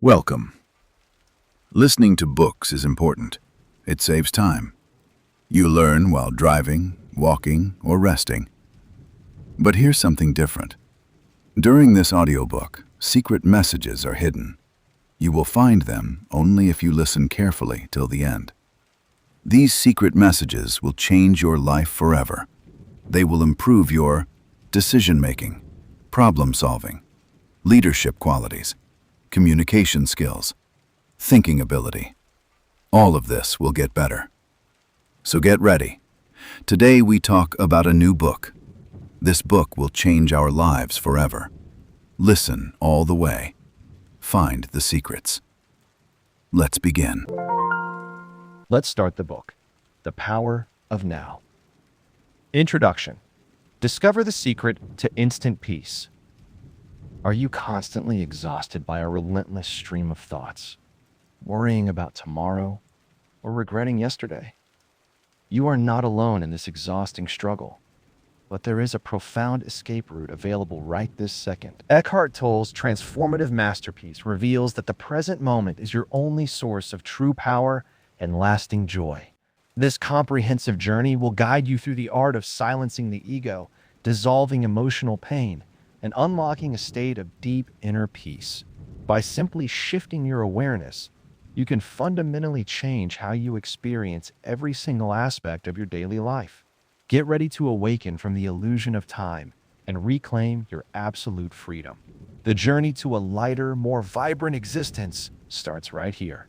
Welcome. Listening to books is important. It saves time. You learn while driving, walking, or resting. But here's something different. During this audiobook, secret messages are hidden. You will find them only if you listen carefully till the end. These secret messages will change your life forever. They will improve your decision-making, problem-solving, leadership qualities, communication skills, thinking ability. All of this will get better. So get ready. Today we talk about a new book. This book will change our lives forever. Listen all the way. Find the secrets. Let's begin. Let's start the book. The Power of Now. Introduction. Discover the secret to instant peace. Are you constantly exhausted by a relentless stream of thoughts, worrying about tomorrow or regretting yesterday? You are not alone in this exhausting struggle, but there is a profound escape route available right this second. Eckhart Tolle's transformative masterpiece reveals that the present moment is your only source of true power and lasting joy. This comprehensive journey will guide you through the art of silencing the ego, dissolving emotional pain, and unlocking a state of deep inner peace. By simply shifting your awareness, you can fundamentally change how you experience every single aspect of your daily life. Get ready to awaken from the illusion of time and reclaim your absolute freedom. The journey to a lighter, more vibrant existence starts right here.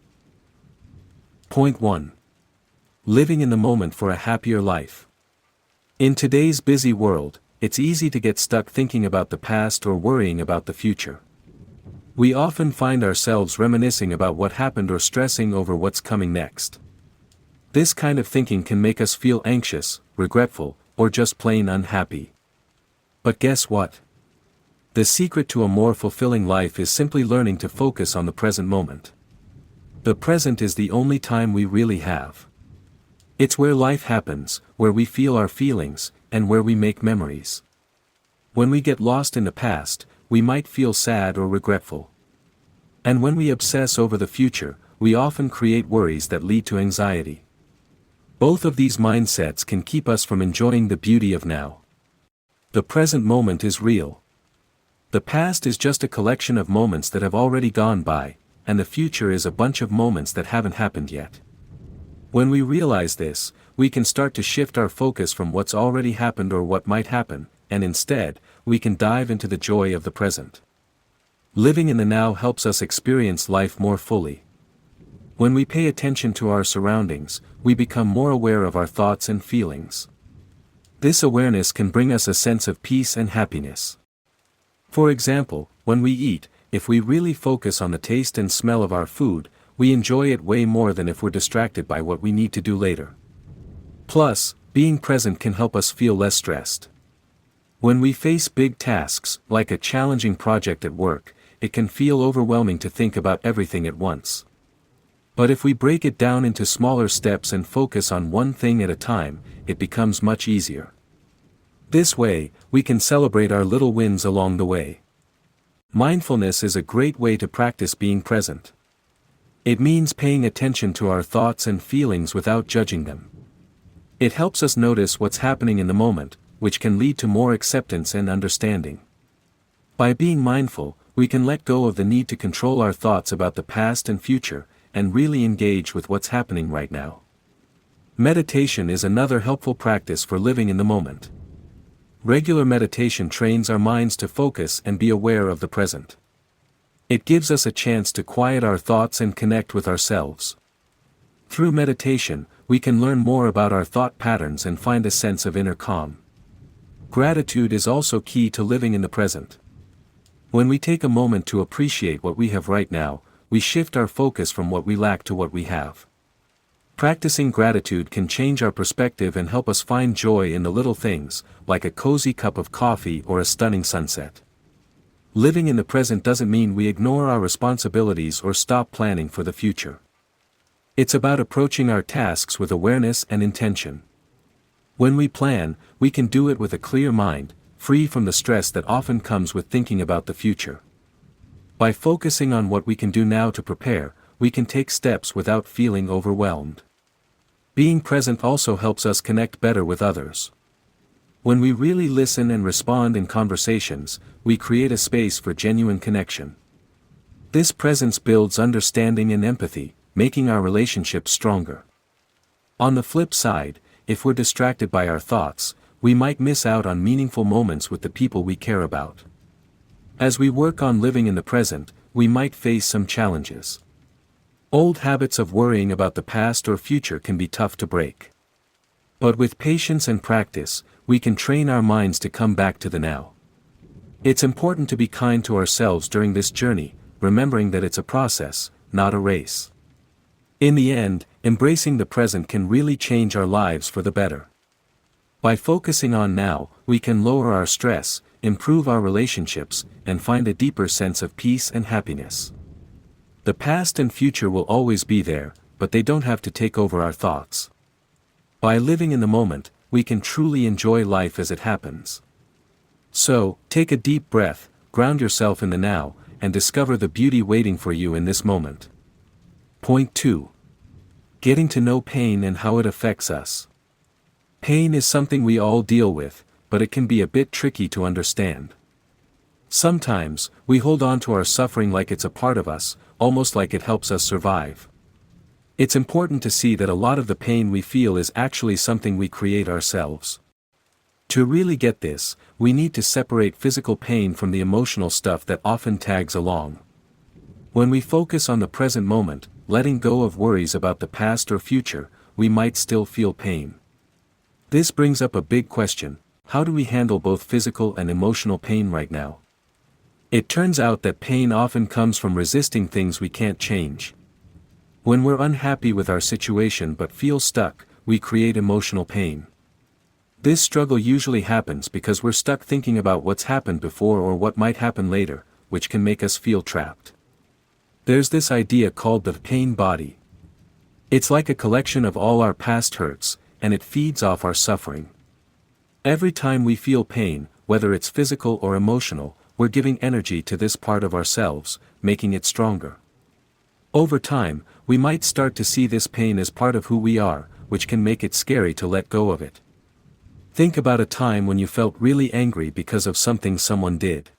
Point 1. Living in the moment for a happier life. In today's busy world, it's easy to get stuck thinking about the past or worrying about the future. We often find ourselves reminiscing about what happened or stressing over what's coming next. This kind of thinking can make us feel anxious, regretful, or just plain unhappy. But guess what? The secret to a more fulfilling life is simply learning to focus on the present moment. The present is the only time we really have. It's where life happens, where we feel our feelings, and where we make memories. When we get lost in the past, we might feel sad or regretful. And when we obsess over the future, we often create worries that lead to anxiety. Both of these mindsets can keep us from enjoying the beauty of now. The present moment is real. The past is just a collection of moments that have already gone by, and the future is a bunch of moments that haven't happened yet. When we realize this, we can start to shift our focus from what's already happened or what might happen, and instead, we can dive into the joy of the present. Living in the now helps us experience life more fully. When we pay attention to our surroundings, we become more aware of our thoughts and feelings. This awareness can bring us a sense of peace and happiness. For example, when we eat, if we really focus on the taste and smell of our food, we enjoy it way more than if we're distracted by what we need to do later. Plus, being present can help us feel less stressed. When we face big tasks, like a challenging project at work, it can feel overwhelming to think about everything at once. But if we break it down into smaller steps and focus on one thing at a time, it becomes much easier. This way, we can celebrate our little wins along the way. Mindfulness is a great way to practice being present. It means paying attention to our thoughts and feelings without judging them. It helps us notice what's happening in the moment, which can lead to more acceptance and understanding. By being mindful, we can let go of the need to control our thoughts about the past and future, and really engage with what's happening right now. Meditation is another helpful practice for living in the moment. Regular meditation trains our minds to focus and be aware of the present. It gives us a chance to quiet our thoughts and connect with ourselves. Through meditation, we can learn more about our thought patterns and find a sense of inner calm. Gratitude is also key to living in the present. When we take a moment to appreciate what we have right now, we shift our focus from what we lack to what we have. Practicing gratitude can change our perspective and help us find joy in the little things, like a cozy cup of coffee or a stunning sunset. Living in the present doesn't mean we ignore our responsibilities or stop planning for the future. It's about approaching our tasks with awareness and intention. When we plan, we can do it with a clear mind, free from the stress that often comes with thinking about the future. By focusing on what we can do now to prepare, we can take steps without feeling overwhelmed. Being present also helps us connect better with others. When we really listen and respond in conversations, we create a space for genuine connection. This presence builds understanding and empathy, making our relationships stronger. On the flip side, if we're distracted by our thoughts, we might miss out on meaningful moments with the people we care about. As we work on living in the present, we might face some challenges. Old habits of worrying about the past or future can be tough to break. But with patience and practice, we can train our minds to come back to the now. It's important to be kind to ourselves during this journey, remembering that it's a process, not a race. In the end, embracing the present can really change our lives for the better. By focusing on now, we can lower our stress, improve our relationships, and find a deeper sense of peace and happiness. The past and future will always be there, but they don't have to take over our thoughts. By living in the moment, we can truly enjoy life as it happens. So, take a deep breath, ground yourself in the now, and discover the beauty waiting for you in this moment. Point 2. Getting to know pain and how it affects us. Pain is something we all deal with, but it can be a bit tricky to understand. Sometimes, we hold on to our suffering like it's a part of us, almost like it helps us survive. It's important to see that a lot of the pain we feel is actually something we create ourselves. To really get this, we need to separate physical pain from the emotional stuff that often tags along. When we focus on the present moment, letting go of worries about the past or future, we might still feel pain. This brings up a big question: how do we handle both physical and emotional pain right now? It turns out that pain often comes from resisting things we can't change. When we're unhappy with our situation but feel stuck, we create emotional pain. This struggle usually happens because we're stuck thinking about what's happened before or what might happen later, which can make us feel trapped. There's this idea called the pain body. It's like a collection of all our past hurts, and it feeds off our suffering. Every time we feel pain, whether it's physical or emotional, we're giving energy to this part of ourselves, making it stronger. Over time, we might start to see this pain as part of who we are, which can make it scary to let go of it. Think about a time when you felt really angry because of something someone did.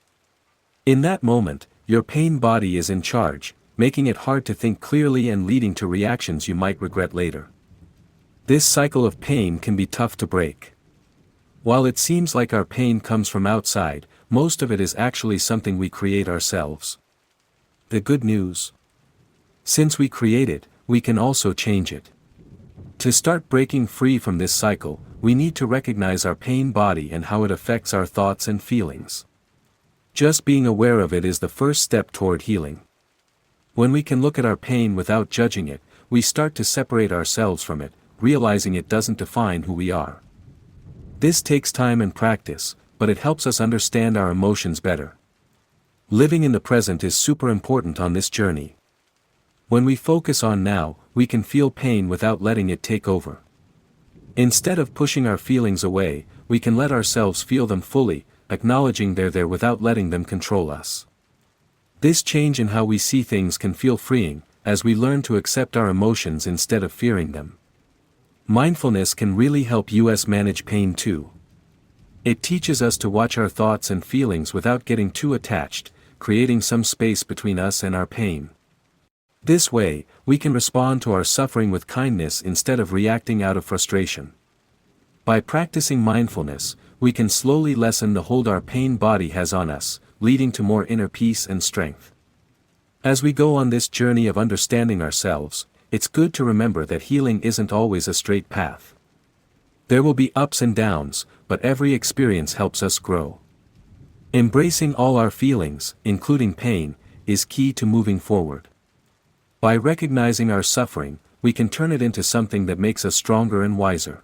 In that moment, your pain body is in charge, making it hard to think clearly and leading to reactions you might regret later. This cycle of pain can be tough to break. While it seems like our pain comes from outside, most of it is actually something we create ourselves. The good news: since we create it, we can also change it. To start breaking free from this cycle, we need to recognize our pain body and how it affects our thoughts and feelings. Just being aware of it is the first step toward healing. When we can look at our pain without judging it, we start to separate ourselves from it, realizing it doesn't define who we are. This takes time and practice, but it helps us understand our emotions better. Living in the present is super important on this journey. When we focus on now, we can feel pain without letting it take over. Instead of pushing our feelings away, we can let ourselves feel them fully, acknowledging they're there without letting them control us. This change in how we see things can feel freeing, as we learn to accept our emotions instead of fearing them. Mindfulness can really help us manage pain too. It teaches us to watch our thoughts and feelings without getting too attached, creating some space between us and our pain. This way, we can respond to our suffering with kindness instead of reacting out of frustration. By practicing mindfulness, we can slowly lessen the hold our pain body has on us, leading to more inner peace and strength. As we go on this journey of understanding ourselves, it's good to remember that healing isn't always a straight path. There will be ups and downs, but every experience helps us grow. Embracing all our feelings, including pain, is key to moving forward. By recognizing our suffering, we can turn it into something that makes us stronger and wiser.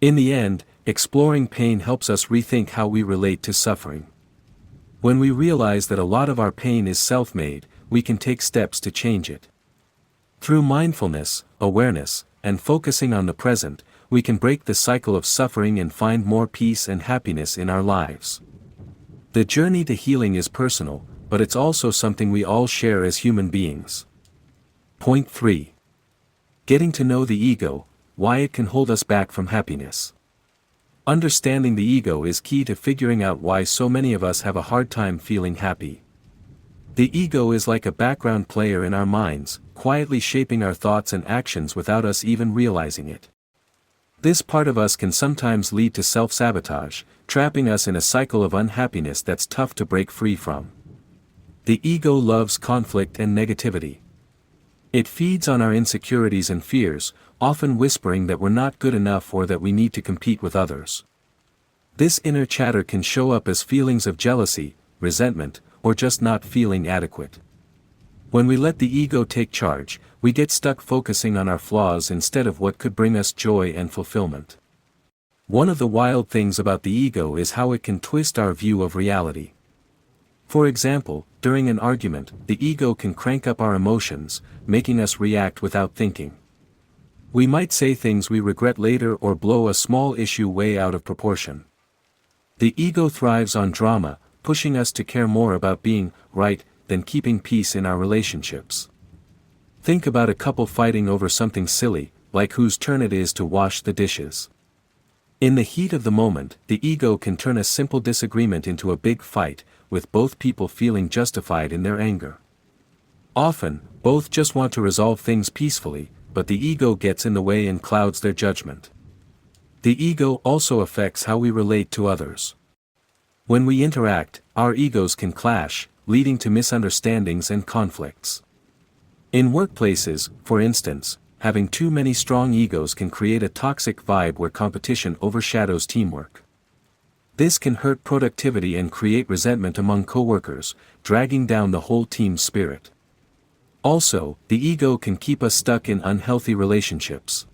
In the end, exploring pain helps us rethink how we relate to suffering. When we realize that a lot of our pain is self-made, we can take steps to change it. Through mindfulness, awareness, and focusing on the present, we can break the cycle of suffering and find more peace and happiness in our lives. The journey to healing is personal, but it's also something we all share as human beings. Point 3. Getting to know the ego, why it can hold us back from happiness. Understanding the ego is key to figuring out why so many of us have a hard time feeling happy. The ego is like a background player in our minds, quietly shaping our thoughts and actions without us even realizing it. This part of us can sometimes lead to self-sabotage, trapping us in a cycle of unhappiness that's tough to break free from. The ego loves conflict and negativity. It feeds on our insecurities and fears, often whispering that we're not good enough or that we need to compete with others. This inner chatter can show up as feelings of jealousy, resentment, or just not feeling adequate. When we let the ego take charge, we get stuck focusing on our flaws instead of what could bring us joy and fulfillment. One of the wild things about the ego is how it can twist our view of reality. For example, during an argument, the ego can crank up our emotions, making us react without thinking. We might say things we regret later or blow a small issue way out of proportion. The ego thrives on drama, pushing us to care more about being right than keeping peace in our relationships. Think about a couple fighting over something silly, like whose turn it is to wash the dishes. In the heat of the moment, the ego can turn a simple disagreement into a big fight, with both people feeling justified in their anger. Often, both just want to resolve things peacefully, but the ego gets in the way and clouds their judgment. The ego also affects how we relate to others. When we interact, our egos can clash, leading to misunderstandings and conflicts. In workplaces, for instance, having too many strong egos can create a toxic vibe where competition overshadows teamwork. This can hurt productivity and create resentment among coworkers, dragging down the whole team's spirit. Also, the ego can keep us stuck in unhealthy relationships.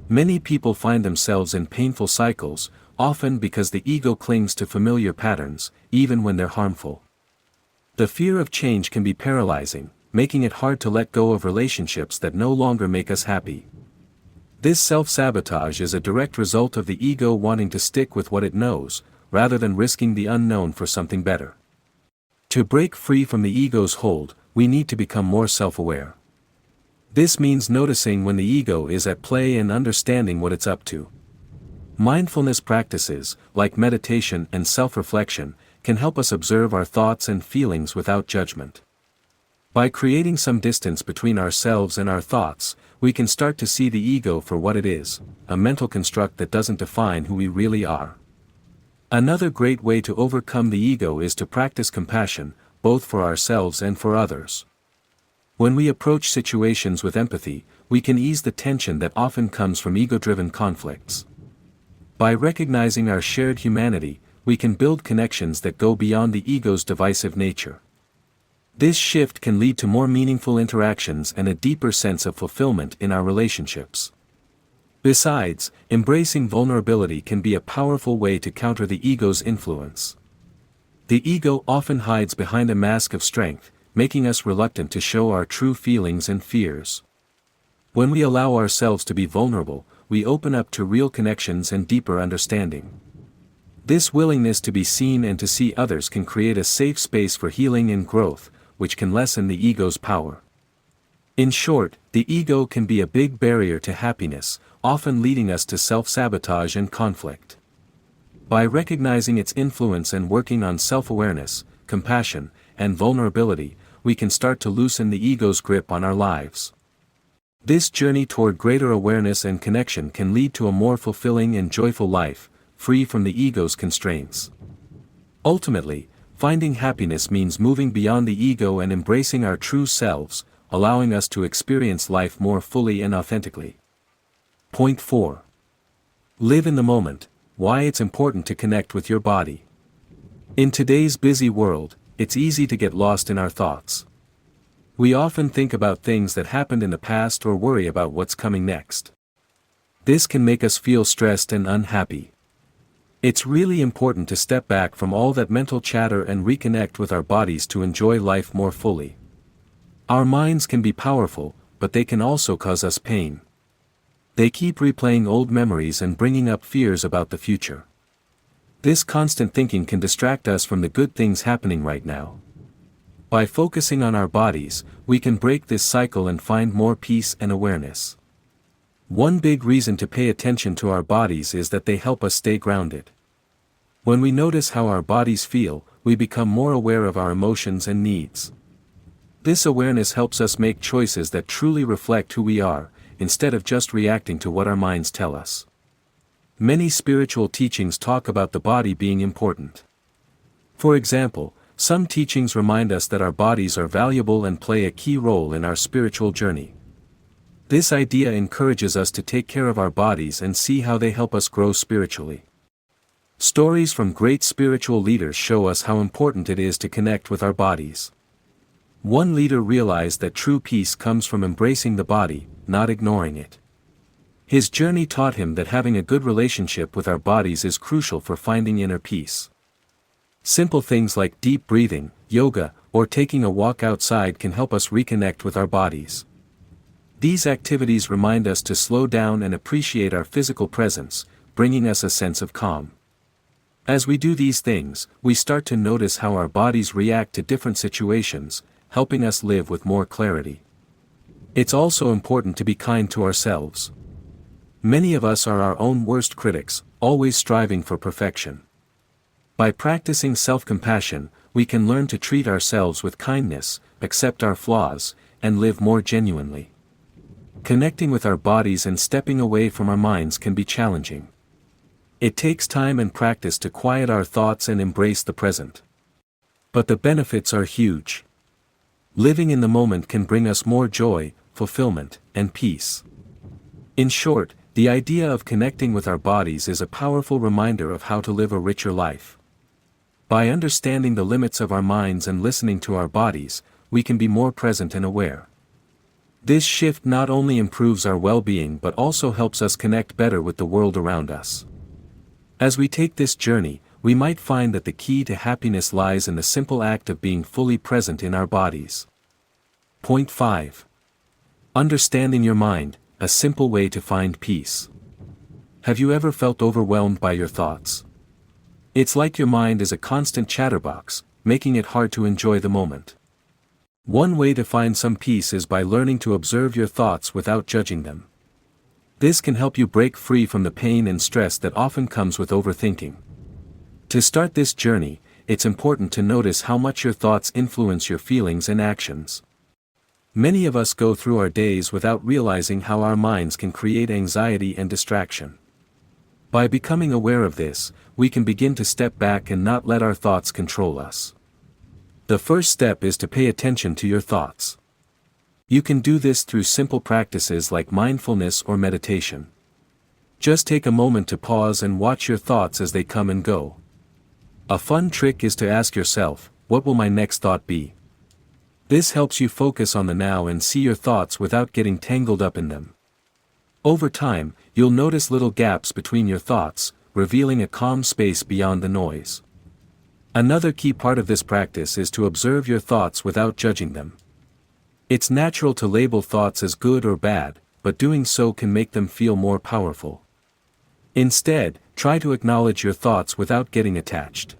Many people find themselves in painful cycles, often because the ego clings to familiar patterns, even when they're harmful. The fear of change can be paralyzing, making it hard to let go of relationships that no longer make us happy. This self-sabotage is a direct result of the ego wanting to stick with what it knows, rather than risking the unknown for something better. To break free from the ego's hold, we need to become more self-aware. This means noticing when the ego is at play and understanding what it's up to. Mindfulness practices, like meditation and self-reflection, can help us observe our thoughts and feelings without judgment. By creating some distance between ourselves and our thoughts, we can start to see the ego for what it is, a mental construct that doesn't define who we really are. Another great way to overcome the ego is to practice compassion, both for ourselves and for others. When we approach situations with empathy, we can ease the tension that often comes from ego-driven conflicts. By recognizing our shared humanity, we can build connections that go beyond the ego's divisive nature. This shift can lead to more meaningful interactions and a deeper sense of fulfillment in our relationships. Besides, embracing vulnerability can be a powerful way to counter the ego's influence. The ego often hides behind a mask of strength, making us reluctant to show our true feelings and fears. When we allow ourselves to be vulnerable, we open up to real connections and deeper understanding. This willingness to be seen and to see others can create a safe space for healing and growth, which can lessen the ego's power. In short, the ego can be a big barrier to happiness, often leading us to self-sabotage and conflict. By recognizing its influence and working on self-awareness, compassion, and vulnerability, we can start to loosen the ego's grip on our lives. This journey toward greater awareness and connection can lead to a more fulfilling and joyful life, free from the ego's constraints. Ultimately, finding happiness means moving beyond the ego and embracing our true selves, allowing us to experience life more fully and authentically. Point 4. Live in the moment, why it's important to connect with your body. In today's busy world, it's easy to get lost in our thoughts. We often think about things that happened in the past or worry about what's coming next. This can make us feel stressed and unhappy. It's really important to step back from all that mental chatter and reconnect with our bodies to enjoy life more fully. Our minds can be powerful, but they can also cause us pain. They keep replaying old memories and bringing up fears about the future. This constant thinking can distract us from the good things happening right now. By focusing on our bodies, we can break this cycle and find more peace and awareness. One big reason to pay attention to our bodies is that they help us stay grounded. When we notice how our bodies feel, we become more aware of our emotions and needs. This awareness helps us make choices that truly reflect who we are, instead of just reacting to what our minds tell us. Many spiritual teachings talk about the body being important. For example, some teachings remind us that our bodies are valuable and play a key role in our spiritual journey. This idea encourages us to take care of our bodies and see how they help us grow spiritually. Stories from great spiritual leaders show us how important it is to connect with our bodies. One leader realized that true peace comes from embracing the body, not ignoring it. His journey taught him that having a good relationship with our bodies is crucial for finding inner peace. Simple things like deep breathing, yoga, or taking a walk outside can help us reconnect with our bodies. These activities remind us to slow down and appreciate our physical presence, bringing us a sense of calm. As we do these things, we start to notice how our bodies react to different situations, helping us live with more clarity. It's also important to be kind to ourselves. Many of us are our own worst critics, always striving for perfection. By practicing self-compassion, we can learn to treat ourselves with kindness, accept our flaws, and live more genuinely. Connecting with our bodies and stepping away from our minds can be challenging. It takes time and practice to quiet our thoughts and embrace the present. But the benefits are huge. Living in the moment can bring us more joy, fulfillment, and peace. In short, the idea of connecting with our bodies is a powerful reminder of how to live a richer life. By understanding the limits of our minds and listening to our bodies, we can be more present and aware. This shift not only improves our well-being but also helps us connect better with the world around us. As we take this journey, we might find that the key to happiness lies in the simple act of being fully present in our bodies. Point 5. Understanding your mind, a simple way to find peace. Have you ever felt overwhelmed by your thoughts? It's like your mind is a constant chatterbox, making it hard to enjoy the moment. One way to find some peace is by learning to observe your thoughts without judging them. This can help you break free from the pain and stress that often comes with overthinking. To start this journey, it's important to notice how much your thoughts influence your feelings and actions. Many of us go through our days without realizing how our minds can create anxiety and distraction. By becoming aware of this, we can begin to step back and not let our thoughts control us. The first step is to pay attention to your thoughts. You can do this through simple practices like mindfulness or meditation. Just take a moment to pause and watch your thoughts as they come and go. A fun trick is to ask yourself, what will my next thought be? This helps you focus on the now and see your thoughts without getting tangled up in them. Over time, you'll notice little gaps between your thoughts, revealing a calm space beyond the noise. Another key part of this practice is to observe your thoughts without judging them. It's natural to label thoughts as good or bad, but doing so can make them feel more powerful. Instead, try to acknowledge your thoughts without getting attached.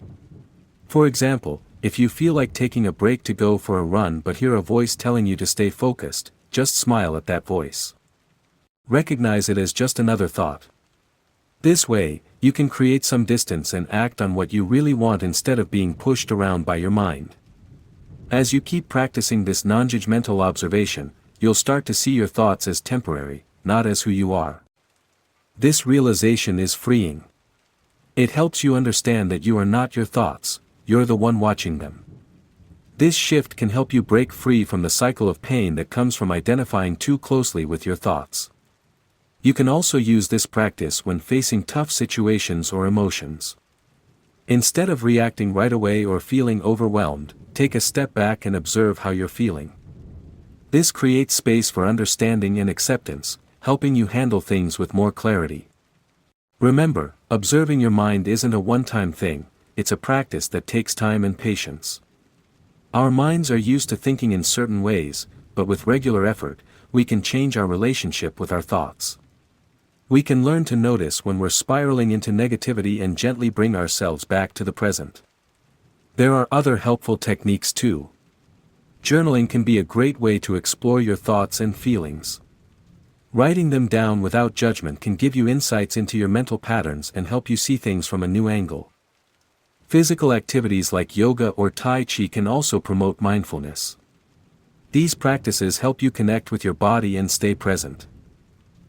For example, if you feel like taking a break to go for a run but hear a voice telling you to stay focused, just smile at that voice. Recognize it as just another thought. This way, you can create some distance and act on what you really want instead of being pushed around by your mind. As you keep practicing this non-judgmental observation, you'll start to see your thoughts as temporary, not as who you are. This realization is freeing. It helps you understand that you are not your thoughts, you're the one watching them. This shift can help you break free from the cycle of pain that comes from identifying too closely with your thoughts. You can also use this practice when facing tough situations or emotions. Instead of reacting right away or feeling overwhelmed, take a step back and observe how you're feeling. This creates space for understanding and acceptance, helping you handle things with more clarity. Remember, observing your mind isn't a one-time thing, it's a practice that takes time and patience. Our minds are used to thinking in certain ways, but with regular effort, we can change our relationship with our thoughts. We can learn to notice when we're spiraling into negativity and gently bring ourselves back to the present. There are other helpful techniques too. Journaling can be a great way to explore your thoughts and feelings. Writing them down without judgment can give you insights into your mental patterns and help you see things from a new angle. Physical activities like yoga or Tai Chi can also promote mindfulness. These practices help you connect with your body and stay present.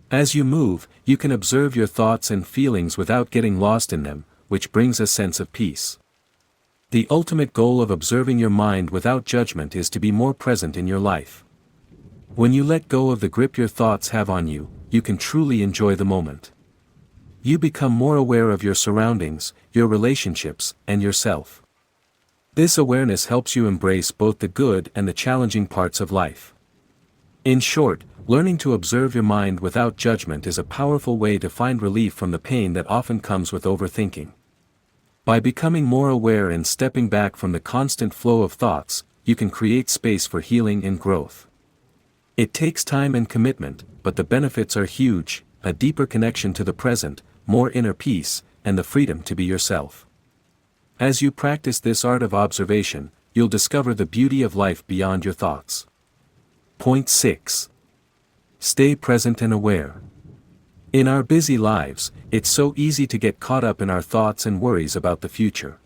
As you move, you can observe your thoughts and feelings without getting lost in them, which brings a sense of peace. The ultimate goal of observing your mind without judgment is to be more present in your life. When you let go of the grip your thoughts have on you, you can truly enjoy the moment. You become more aware of your surroundings, your relationships, and yourself. This awareness helps you embrace both the good and the challenging parts of life. In short, learning to observe your mind without judgment is a powerful way to find relief from the pain that often comes with overthinking. By becoming more aware and stepping back from the constant flow of thoughts, you can create space for healing and growth. It takes time and commitment, but the benefits are huge: a deeper connection to the present, more inner peace, and the freedom to be yourself. As you practice this art of observation, you'll discover the beauty of life beyond your thoughts. Point 6. Stay present and aware. In our busy lives, it's so easy to get caught up in our thoughts and worries about the future.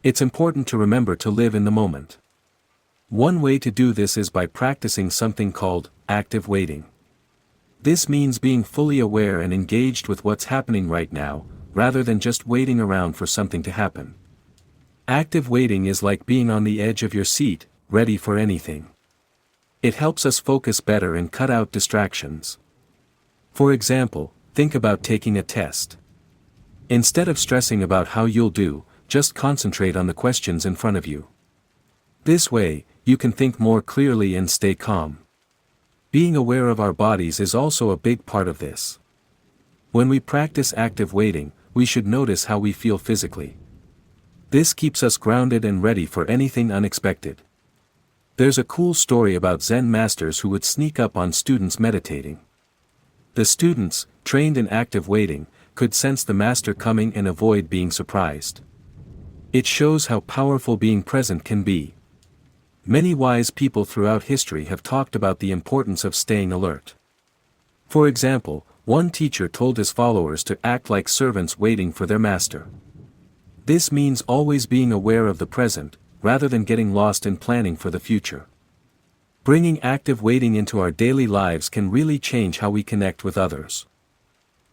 It's important to remember to live in the moment. One way to do this is by practicing something called active waiting. This means being fully aware and engaged with what's happening right now, rather than just waiting around for something to happen. Active waiting is like being on the edge of your seat, ready for anything. It helps us focus better and cut out distractions. For example, think about taking a test. Instead of stressing about how you'll do, just concentrate on the questions in front of you. This way, you can think more clearly and stay calm. Being aware of our bodies is also a big part of this. When we practice active waiting, we should notice how we feel physically. This keeps us grounded and ready for anything unexpected. There's a cool story about Zen masters who would sneak up on students meditating. The students, trained in active waiting, could sense the master coming and avoid being surprised. It shows how powerful being present can be. Many wise people throughout history have talked about the importance of staying alert. For example, one teacher told his followers to act like servants waiting for their master. This means always being aware of the present, rather than getting lost in planning for the future. Bringing active waiting into our daily lives can really change how we connect with others.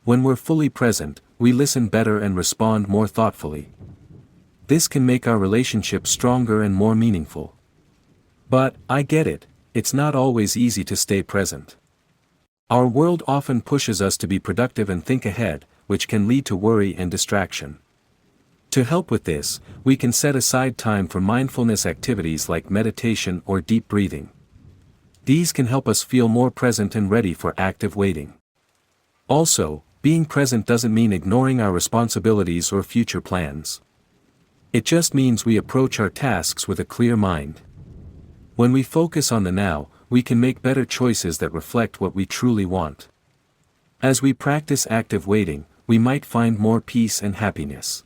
When we're fully present, we listen better and respond more thoughtfully. This can make our relationships stronger and more meaningful. But, I get it, it's not always easy to stay present. Our world often pushes us to be productive and think ahead, which can lead to worry and distraction. To help with this, we can set aside time for mindfulness activities like meditation or deep breathing. These can help us feel more present and ready for active waiting. Also, being present doesn't mean ignoring our responsibilities or future plans. It just means we approach our tasks with a clear mind. When we focus on the now, we can make better choices that reflect what we truly want. As we practice active waiting, we might find more peace and happiness.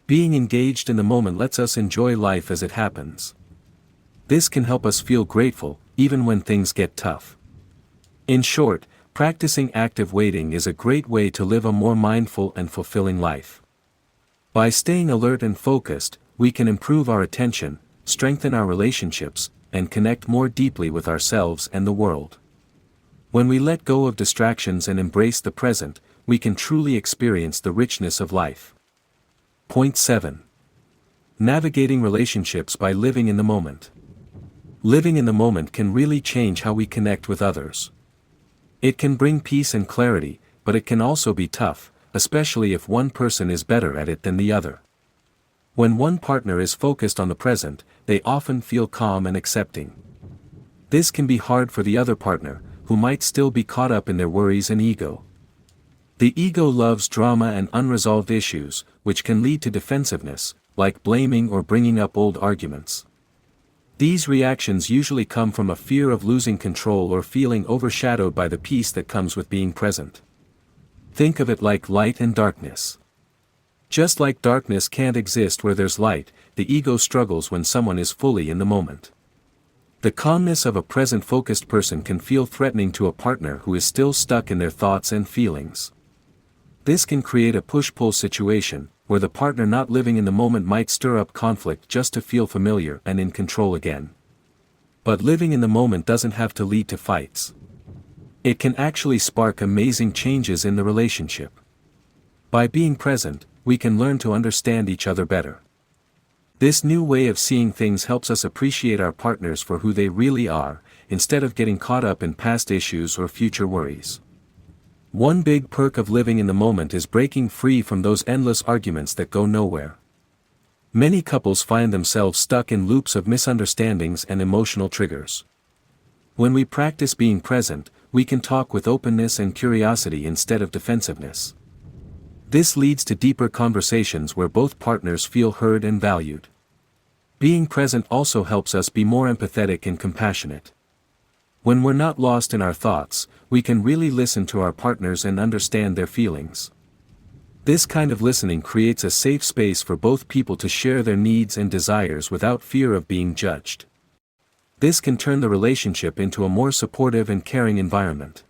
Being engaged in the moment lets us enjoy life as it happens. This can help us feel grateful, even when things get tough. In short, practicing active waiting is a great way to live a more mindful and fulfilling life. By staying alert and focused, we can improve our attention, strengthen our relationships, and connect more deeply with ourselves and the world. When we let go of distractions and embrace the present, we can truly experience the richness of life. Point 7. Navigating relationships by living in the moment. Living in the moment can really change how we connect with others. It can bring peace and clarity, but it can also be tough, especially if one person is better at it than the other. When one partner is focused on the present, they often feel calm and accepting. This can be hard for the other partner, who might still be caught up in their worries and ego. The ego loves drama and unresolved issues, which can lead to defensiveness, like blaming or bringing up old arguments. These reactions usually come from a fear of losing control or feeling overshadowed by the peace that comes with being present. Think of it like light and darkness. Just like darkness can't exist where there's light, the ego struggles when someone is fully in the moment. The calmness of a present-focused person can feel threatening to a partner who is still stuck in their thoughts and feelings. This can create a push-pull situation, where the partner not living in the moment might stir up conflict just to feel familiar and in control again. But living in the moment doesn't have to lead to fights. It can actually spark amazing changes in the relationship. By being present, we can learn to understand each other better. This new way of seeing things helps us appreciate our partners for who they really are, instead of getting caught up in past issues or future worries. One big perk of living in the moment is breaking free from those endless arguments that go nowhere. Many couples find themselves stuck in loops of misunderstandings and emotional triggers. When we practice being present, we can talk with openness and curiosity instead of defensiveness. This leads to deeper conversations where both partners feel heard and valued. Being present also helps us be more empathetic and compassionate. When we're not lost in our thoughts, we can really listen to our partners and understand their feelings. This kind of listening creates a safe space for both people to share their needs and desires without fear of being judged. This can turn the relationship into a more supportive and caring environment.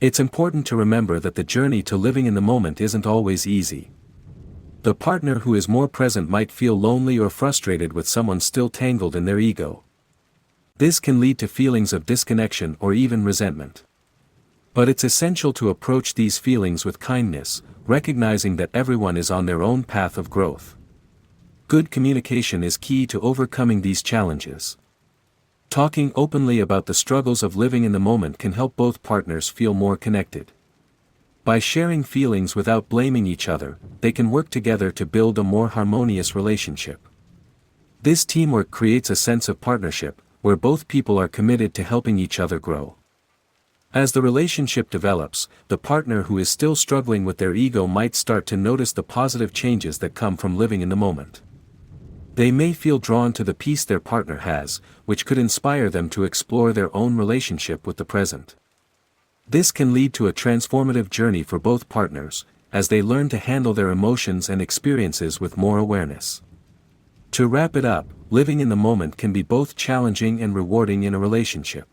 It's important to remember that the journey to living in the moment isn't always easy. The partner who is more present might feel lonely or frustrated with someone still tangled in their ego. This can lead to feelings of disconnection or even resentment. But it's essential to approach these feelings with kindness, recognizing that everyone is on their own path of growth. Good communication is key to overcoming these challenges. Talking openly about the struggles of living in the moment can help both partners feel more connected. By sharing feelings without blaming each other, they can work together to build a more harmonious relationship. This teamwork creates a sense of partnership, where both people are committed to helping each other grow. As the relationship develops, the partner who is still struggling with their ego might start to notice the positive changes that come from living in the moment. They may feel drawn to the peace their partner has, which could inspire them to explore their own relationship with the present. This can lead to a transformative journey for both partners, as they learn to handle their emotions and experiences with more awareness. To wrap it up, living in the moment can be both challenging and rewarding in a relationship.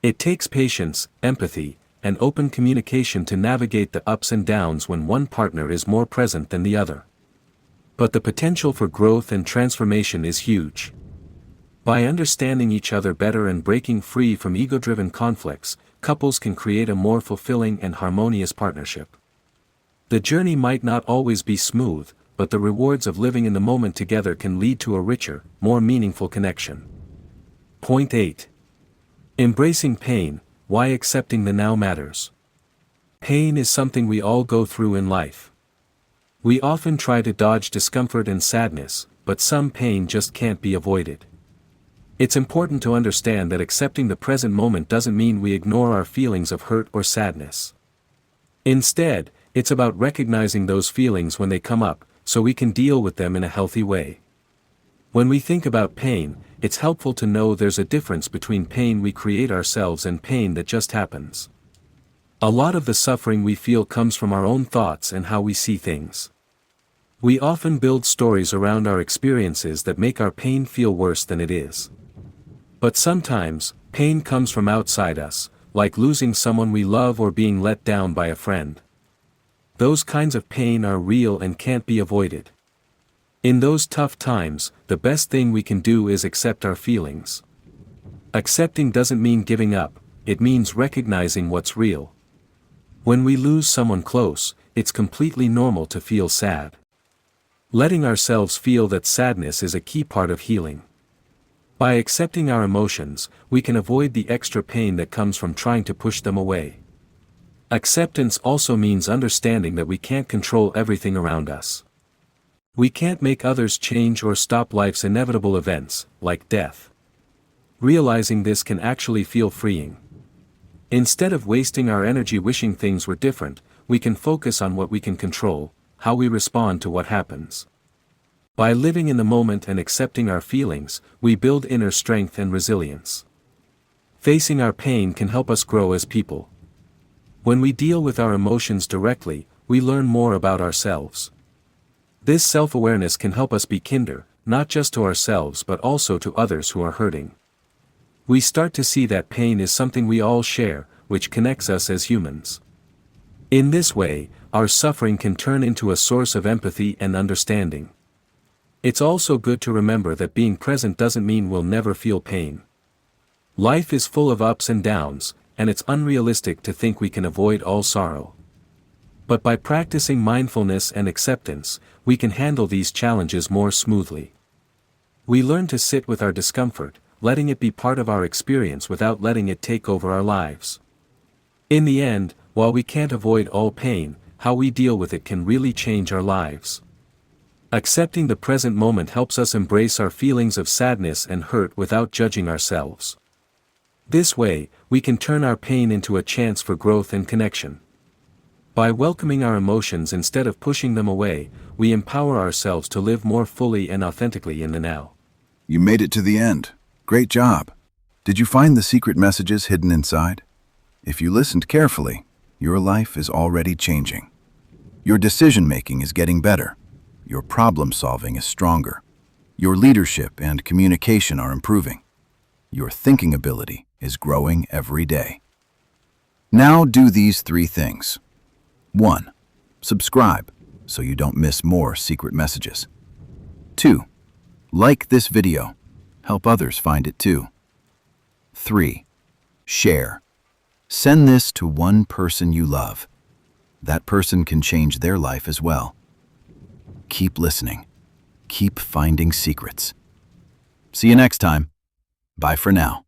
It takes patience, empathy, and open communication to navigate the ups and downs when one partner is more present than the other. But the potential for growth and transformation is huge. By understanding each other better and breaking free from ego-driven conflicts, couples can create a more fulfilling and harmonious partnership. The journey might not always be smooth, but the rewards of living in the moment together can lead to a richer, more meaningful connection. Point 8. Embracing pain, why accepting the now matters. Pain is something we all go through in life. We often try to dodge discomfort and sadness, but some pain just can't be avoided. It's important to understand that accepting the present moment doesn't mean we ignore our feelings of hurt or sadness. Instead, it's about recognizing those feelings when they come up, so we can deal with them in a healthy way. When we think about pain, it's helpful to know there's a difference between pain we create ourselves and pain that just happens. A lot of the suffering we feel comes from our own thoughts and how we see things. We often build stories around our experiences that make our pain feel worse than it is. But sometimes, pain comes from outside us, like losing someone we love or being let down by a friend. Those kinds of pain are real and can't be avoided. In those tough times, the best thing we can do is accept our feelings. Accepting doesn't mean giving up, it means recognizing what's real. When we lose someone close, it's completely normal to feel sad. Letting ourselves feel that sadness is a key part of healing. By accepting our emotions, we can avoid the extra pain that comes from trying to push them away. Acceptance also means understanding that we can't control everything around us. We can't make others change or stop life's inevitable events, like death. Realizing this can actually feel freeing. Instead of wasting our energy wishing things were different, we can focus on what we can control, how we respond to what happens. By living in the moment and accepting our feelings, we build inner strength and resilience. Facing our pain can help us grow as people. When we deal with our emotions directly, we learn more about ourselves. This self-awareness can help us be kinder, not just to ourselves but also to others who are hurting. We start to see that pain is something we all share, which connects us as humans. In this way, our suffering can turn into a source of empathy and understanding. It's also good to remember that being present doesn't mean we'll never feel pain. Life is full of ups and downs, and it's unrealistic to think we can avoid all sorrow. But by practicing mindfulness and acceptance, we can handle these challenges more smoothly. We learn to sit with our discomfort, letting it be part of our experience without letting it take over our lives. In the end, while we can't avoid all pain, how we deal with it can really change our lives. Accepting the present moment helps us embrace our feelings of sadness and hurt without judging ourselves. This way, we can turn our pain into a chance for growth and connection. By welcoming our emotions instead of pushing them away, we empower ourselves to live more fully and authentically in the now. You made it to the end. Great job. Did you find the secret messages hidden inside? If you listened carefully, your life is already changing. Your decision-making is getting better. Your problem-solving is stronger. Your leadership and communication are improving. Your thinking ability is growing every day. Now do these 3 things. 1. Subscribe so you don't miss more secret messages. 2. Like this video. Help others find it too. 3. Share. Send this to one person you love. That person can change their life as well. Keep listening. Keep finding secrets. See you next time. Bye for now.